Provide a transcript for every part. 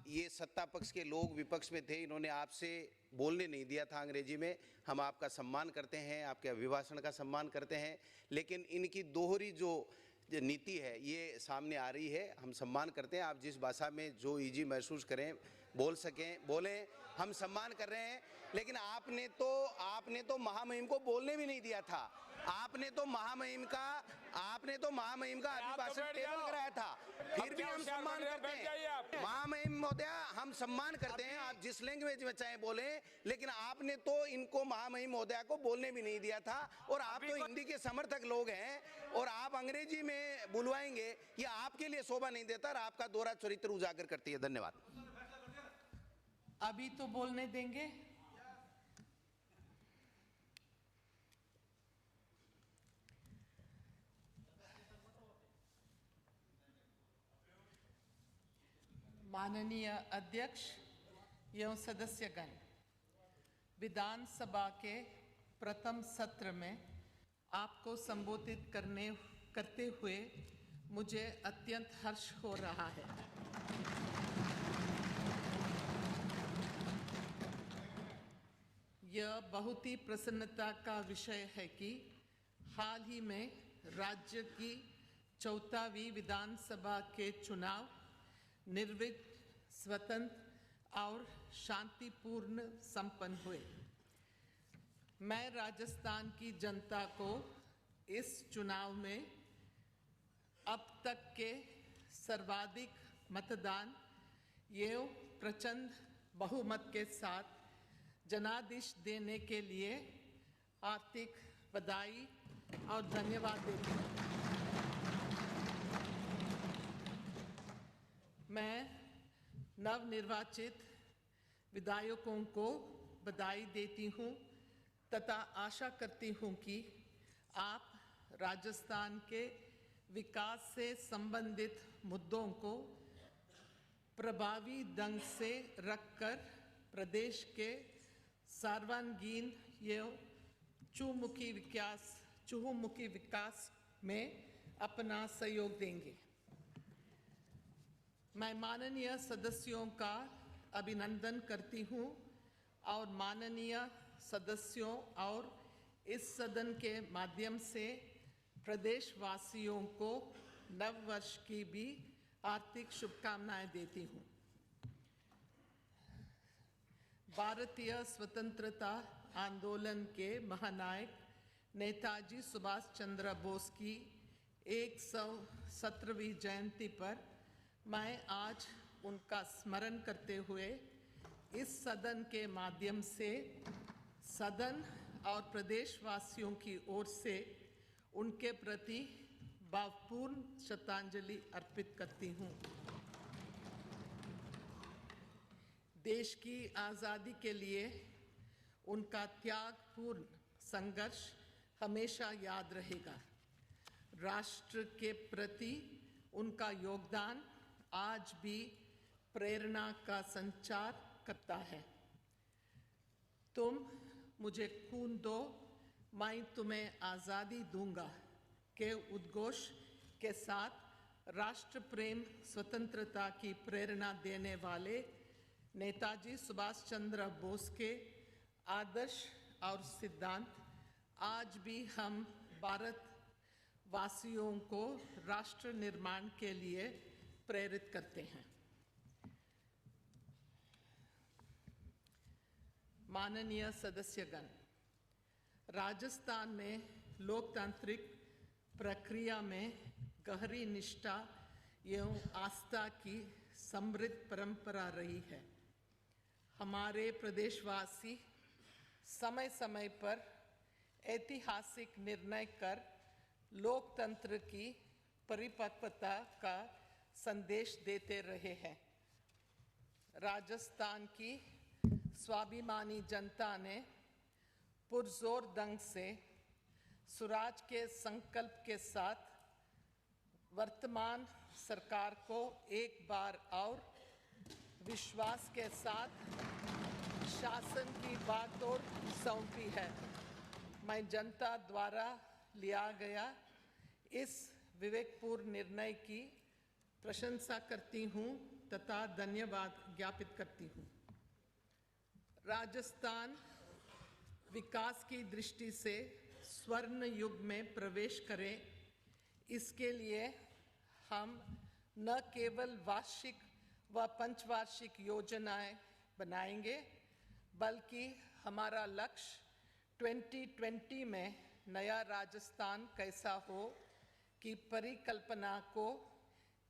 ये सत्ता पक्ष के लोग विपक्ष में थे, इन्होंने आपसे बोलने नहीं दिया था अंग्रेजी में। हम आपका सम्मान करते हैं, आपके अभिभाषण का सम्मान करते हैं, लेकिन इनकी दोहरी जो नीति है ये सामने आ रही है। हम सम्मान करते हैं, आप जिस भाषा में जो इजी महसूस करें, बोल सकें बोलें, हम सम्मान कर रहे हैं। लेकिन आपने तो महामहिम को बोलने भी नहीं दिया था। आपने तो महामहिम का अभिभाषण टेबल कराया था, फिर भी हम सम्मान करते हैं। महामहिम महोदय, हम सम्मान करते हैं, आप जिस लैंग्वेज में चाहे बोलें, लेकिन आपने तो इनको महामहिम महोदया को बोलने भी नहीं दिया था। और आप तो हिंदी के समर्थक लोग हैं और आप अंग्रेजी में बुलवाएंगे, ये आपके लिए शोभा नहीं देता और आपका दोहरा चरित्र उजागर करती है। धन्यवाद। अभी तो बोलने देंगे। माननीय अध्यक्ष एवं सदस्यगण, विधानसभा के प्रथम सत्र में आपको संबोधित करते हुए मुझे अत्यंत हर्ष हो रहा है। यह बहुत ही प्रसन्नता का विषय है कि हाल ही में राज्य की 4वीं विधानसभा के चुनाव निर्विघ्न, स्वतंत्र और शांतिपूर्ण संपन्न हुए। मैं राजस्थान की जनता को इस चुनाव में अब तक के सर्वाधिक मतदान एवं प्रचंड बहुमत के साथ जनादेश देने के लिए हार्दिक बधाई और धन्यवाद देती हूँ। मैं नवनिर्वाचित विधायकों को बधाई देती हूँ तथा आशा करती हूँ कि आप राजस्थान के विकास से संबंधित मुद्दों को प्रभावी ढंग से रखकर प्रदेश के सर्वांगीण एवं चहुमुखी विकास में अपना सहयोग देंगे। मैं माननीय सदस्यों का अभिनंदन करती हूँ और माननीय सदस्यों और इस सदन के माध्यम से प्रदेशवासियों को नव वर्ष की भी हार्दिक शुभकामनाएं देती हूँ। भारतीय स्वतंत्रता आंदोलन के महानायक नेताजी सुभाष चंद्र बोस की 117वीं जयंती पर मैं आज उनका स्मरण करते हुए इस सदन के माध्यम से सदन और प्रदेशवासियों की ओर से उनके प्रति भावपूर्ण श्रद्धांजलि अर्पित करती हूँ। देश की आज़ादी के लिए उनका त्यागपूर्ण संघर्ष हमेशा याद रहेगा। राष्ट्र के प्रति उनका योगदान आज भी प्रेरणा का संचार करता है। तुम मुझे खून दो, मैं तुम्हें आज़ादी दूंगा के उद्घोष के साथ राष्ट्र प्रेम, स्वतंत्रता की प्रेरणा देने वाले नेताजी सुभाष चंद्र बोस के आदर्श और सिद्धांत आज भी हम भारत वासियों को राष्ट्र निर्माण के लिए प्रेरित करते हैं। माननीय सदस्यगण, राजस्थान में लोकतांत्रिक प्रक्रिया में गहरी निष्ठा एवं आस्था की समृद्ध परंपरा रही है। हमारे प्रदेशवासी समय समय पर ऐतिहासिक निर्णय कर लोकतंत्र की परिपक्वता का संदेश देते रहे हैं। राजस्थान की स्वाभिमानी जनता ने पुरजोर ढंग से स्वराज के संकल्प के साथ वर्तमान सरकार को एक बार और विश्वास के साथ शासन की बागडोर सौंपी है। मैं जनता द्वारा लिया गया इस विवेकपूर्ण निर्णय की प्रशंसा करती हूँ तथा धन्यवाद ज्ञापित करती हूँ। राजस्थान विकास की दृष्टि से स्वर्ण युग में प्रवेश करे, इसके लिए हम न केवल वार्षिक व पंचवार्षिक योजनाएं बनाएंगे, बल्कि हमारा लक्ष्य 2020 में नया राजस्थान कैसा हो की परिकल्पना को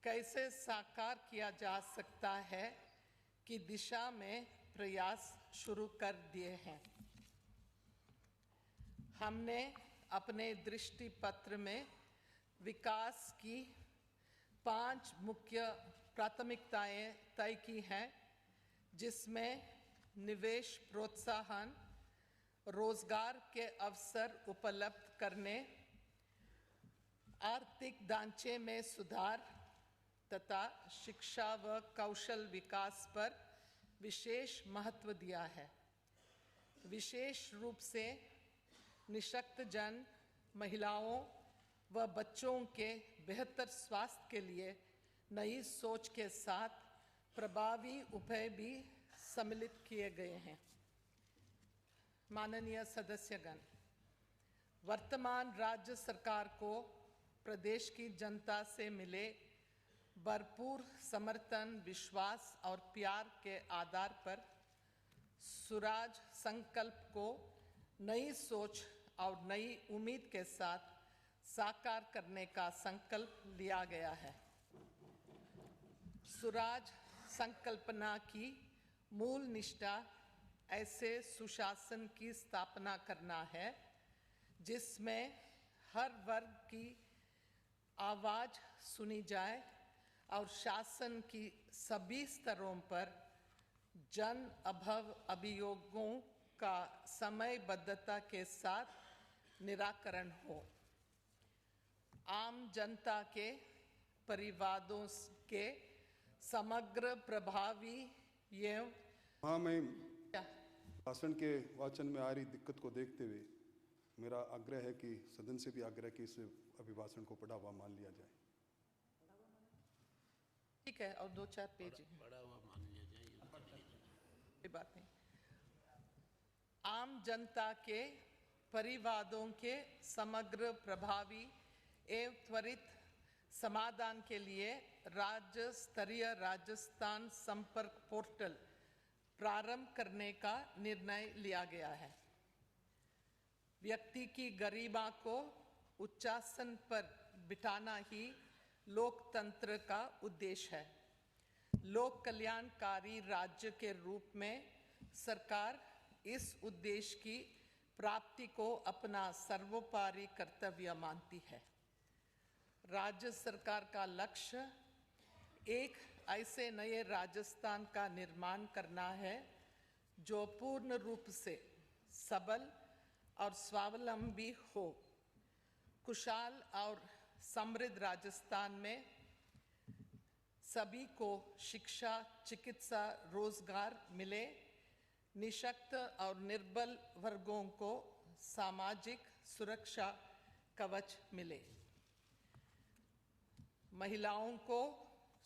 कैसे साकार किया जा सकता है की दिशा में प्रयास शुरू कर दिए हैं। हमने अपने दृष्टि पत्र में विकास की 5 मुख्य प्राथमिकताएं तय की हैं, जिसमें निवेश प्रोत्साहन, रोजगार के अवसर उपलब्ध करने, आर्थिक ढांचे में सुधार तथा शिक्षा व कौशल विकास पर विशेष महत्व दिया है। विशेष रूप से निःशक्त जन, महिलाओं व बच्चों के बेहतर स्वास्थ्य के लिए नई सोच के साथ प्रभावी उपाय भी सम्मिलित किए गए हैं। माननीय सदस्यगण, वर्तमान राज्य सरकार को प्रदेश की जनता से मिले भरपूर समर्थन, विश्वास और प्यार के आधार पर स्वराज संकल्प को नई सोच और नई उम्मीद के साथ साकार करने का संकल्प लिया गया है। स्वराज संकल्पना की मूल निष्ठा ऐसे सुशासन की स्थापना करना है जिसमें हर वर्ग की आवाज़ सुनी जाए और शासन की सभी स्तरों पर जन अभियोगों का समयबद्धता के साथ निराकरण हो। आम जनता के परिवादों के समग्र प्रभावी एवं हाँ, मैं भाषण के वाचन में आ रही दिक्कत को देखते हुए मेरा आग्रह है कि सदन से भी आग्रह कि इस अभिभाषण को पढ़ा हुआ मान लिया जाए। ठीक है, और 2-4 पेज पढ़ा हुआ मान लिया जाए, कोई बात नहीं। आम जनता के परिवादों के समग्र, प्रभावी एवं त्वरित समाधान के लिए राज्य स्तरीय राजस्थान संपर्क पोर्टल प्रारंभ करने का निर्णय लिया गया है। व्यक्ति की गरिमा को उच्चासन पर बिठाना ही लोकतंत्र का उद्देश्य है। लोक कल्याणकारी राज्य के रूप में सरकार इस उद्देश्य की प्राप्ति को अपना सर्वोपरि कर्तव्य मानती है। राज्य सरकार का लक्ष्य एक ऐसे नए राजस्थान का निर्माण करना है जो पूर्ण रूप से सबल और स्वावलंबी हो। खुशहाल और समृद्ध राजस्थान में सभी को शिक्षा, चिकित्सा, रोजगार मिले, निःशक्त और निर्बल वर्गों को सामाजिक सुरक्षा कवच मिले, महिलाओं को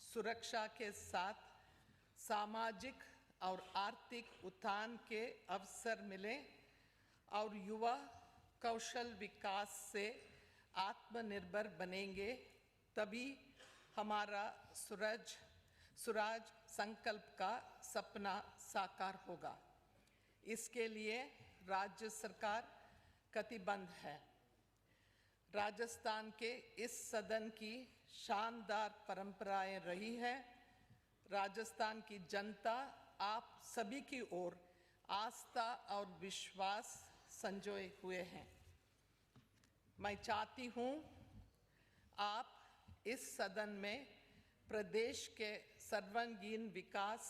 सुरक्षा के साथ सामाजिक और आर्थिक उत्थान के अवसर मिले और युवा कौशल विकास से आत्मनिर्भर बनेंगे, तभी हमारा स्वराज संकल्प का सपना साकार होगा। इसके लिए राज्य सरकार कटिबद्ध है। राजस्थान के इस सदन की शानदार परंपराएं रही है। राजस्थान की जनता आप सभी की ओर आस्था और विश्वास संजोए हुए हैं। मैं चाहती हूँ आप इस सदन में प्रदेश के सर्वांगीण विकास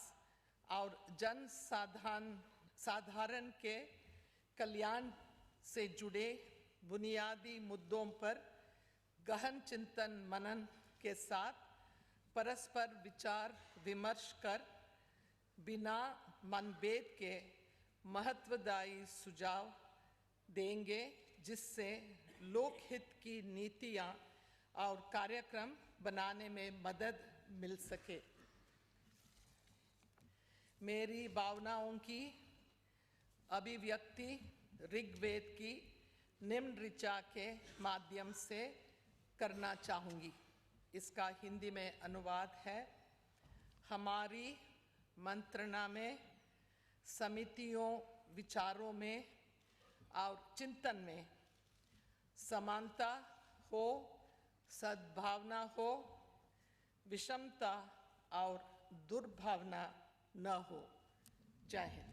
और जन साधारण के कल्याण से जुड़े बुनियादी मुद्दों पर गहन चिंतन मनन के साथ परस्पर विचार विमर्श कर बिना मनभेद के महत्वदायी सुझाव देंगे, जिससे लोकहित की नीतियां और कार्यक्रम बनाने में मदद मिल सके। मेरी भावनाओं की अभिव्यक्ति ऋग्वेद की निम्न ऋचा के माध्यम से करना चाहूँगी। इसका हिंदी में अनुवाद है। हमारी मंत्रणा में, समितियों, विचारों में और चिंतन में समानता हो, सद्भावना हो, विषमता और दुर्भावना न हो। जय हिंद।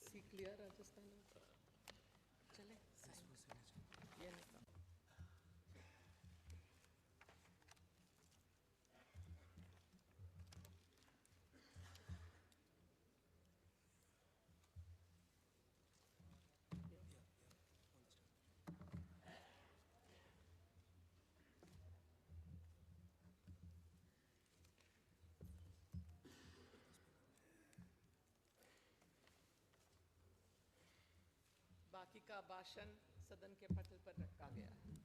सीख लिया राजस्थान में। चले ये नहीं। बाकी का भाषण सदन के पटल पर रखा गया है।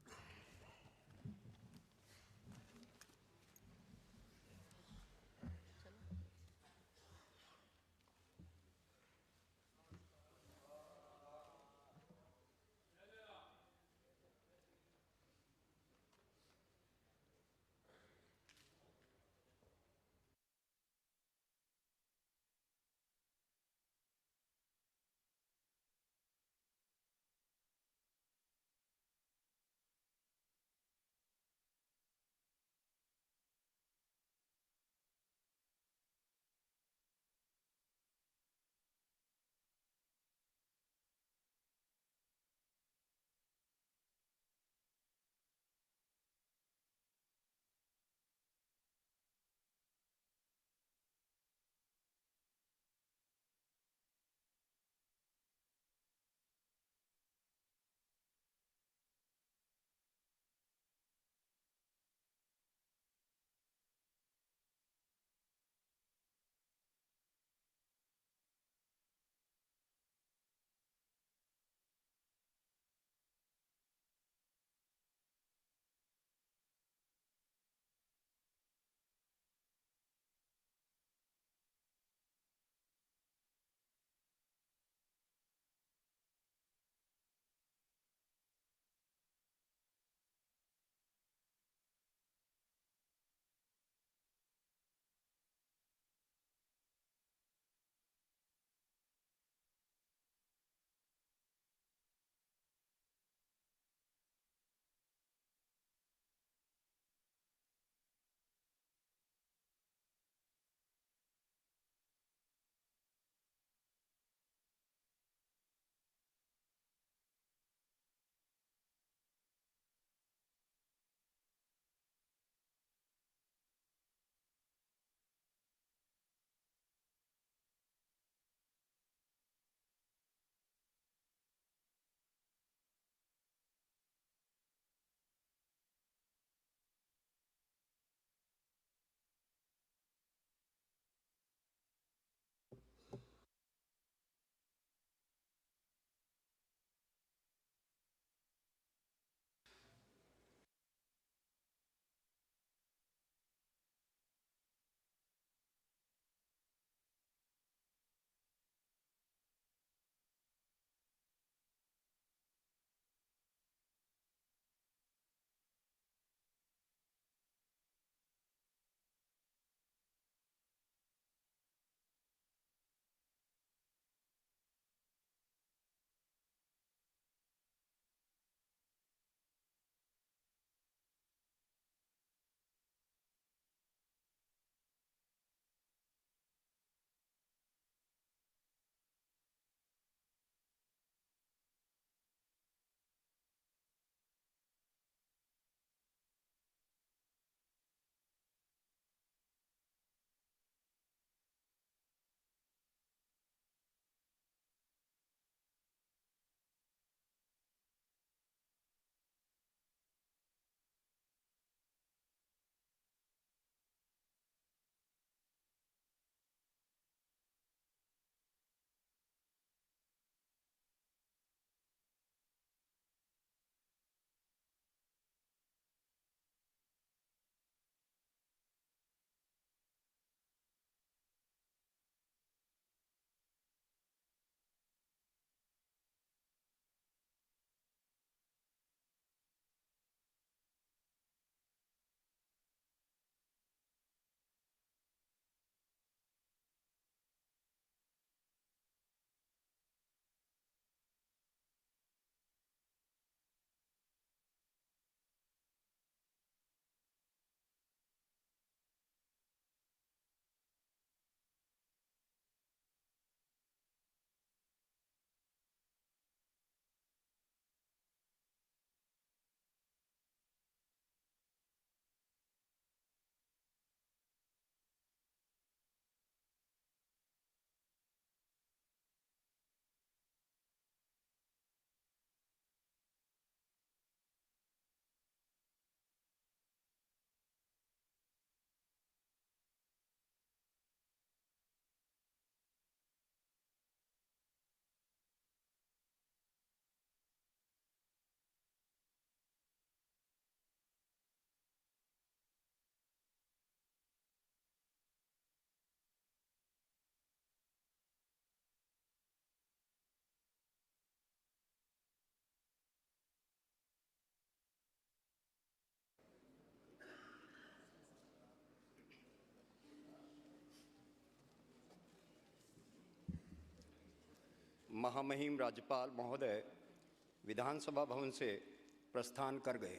महामहिम राज्यपाल महोदय विधानसभा भवन से प्रस्थान कर गए।